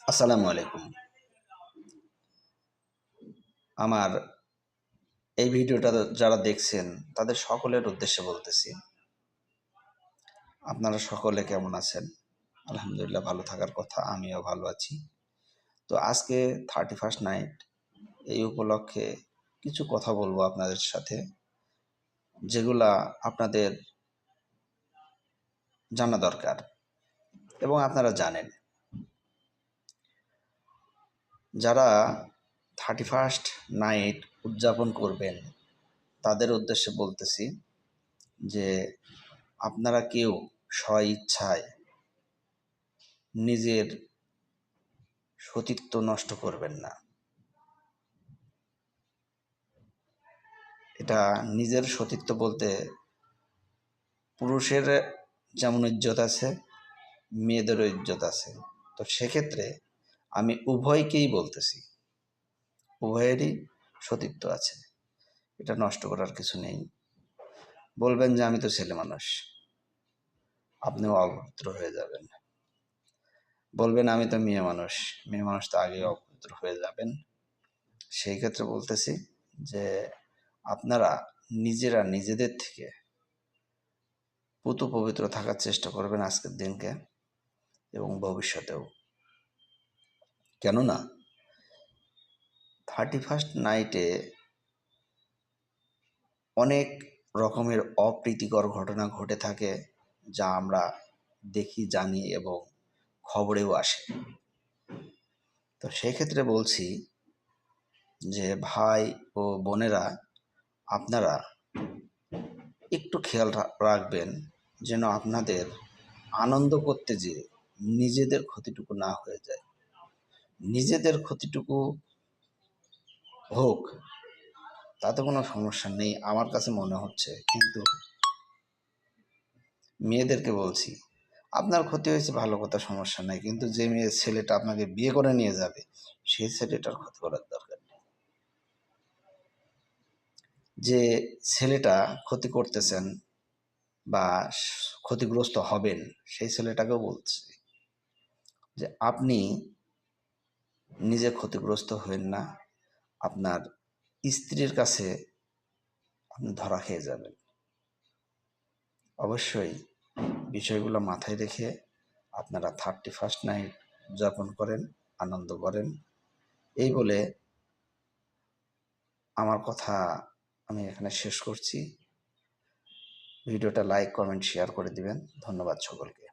আসসালামু আলাইকুম। আমার এই ভিডিওটা যারা দেখছেন তাদের সকলের উদ্দেশ্যে বলতেছি, আপনারা সকলে কেমন আছেন? আলহামদুলিল্লাহ ভালো থাকার কথা, আমিও ভালো আছি। তো আজকে 31st নাইট, এই উপলক্ষে কিছু কথা বলবো আপনাদের সাথে, যেগুলা আপনাদের জানা দরকার এবং আপনারা জানেন। যারা 31st নাইট উদযাপন করবেন তাদের উদ্দেশ্যে বলতেছি যে আপনারা কেউ স্ব ইচ্ছায় নিজের সতীত্ব নষ্ট করবেন না। এটা নিজের সতীত্ব বলতে পুরুষের যেমন ইজ্জত আছে, মেয়েদেরও ইজ্জত আছে। তো সেক্ষেত্রে আমি উভয়কেই বলতেছি, উভয়েরই সতীত্ব আছে, এটা নষ্ট করার কিছু নেই। বলবেন যে আমি তো ছেলে মানুষ, আপনিও অপবিত্র হয়ে যাবেন। বলবেন আমি তো মেয়ে মানুষ, মেয়ে মানুষ তো আগেই অপবিত্র হয়ে যাবেন। সেই ক্ষেত্রে বলতেছি যে আপনারা নিজেরা নিজেদের থেকে পুতু পবিত্র থাকার চেষ্টা করবেন আজকের দিনকে এবং ভবিষ্যতেও। কেননা 31st নাইটে অনেক রকমের অপ্রীতিকর ঘটনা ঘটে থাকে, যা আমরা দেখি, জানি এবং খবরেও আসে। তো সেক্ষেত্রে বলছি যে ভাই ও বোনেরা, আপনারা একটু খেয়াল রাখবেন যেন আপনাদের আনন্দ করতে যেয়ে নিজেদের ক্ষতিটুকু না হয়ে যায়। নিজেদের ক্ষতিটুকু হোক, তাতে কোনো সমস্যা নেই আমার কাছে মনে হচ্ছে, কিন্তু মেয়েদেরকে বলছি আপনার ক্ষতি হয়েছে ভালো কথা, সমস্যা নাই, কিন্তু যে মেয়ে ছেলেটা আপনাকে বিয়ে করে নিয়ে যাবে সেই ছেলেটার ক্ষতি করার দরকার নেই। যে ছেলেটা ক্ষতি করতেছেন বা ক্ষতিগ্রস্ত হবেন সেই ছেলেটাকেও বলছি যে আপনি নিজে ক্ষতিগ্রস্ত হবেন না, আপনার স্ত্রীর কাছে আপনি ধরা খেয়ে যাবেন। অবশ্যই বিষয়গুলো মাথায় রেখে আপনারা 31st নাইট উদযাপন করেন, আনন্দ করেন। এই বলে আমার কথা আমি এখানে শেষ করছি। ভিডিওটা লাইক, কমেন্ট, শেয়ার করে দিবেন। ধন্যবাদ সকলকে।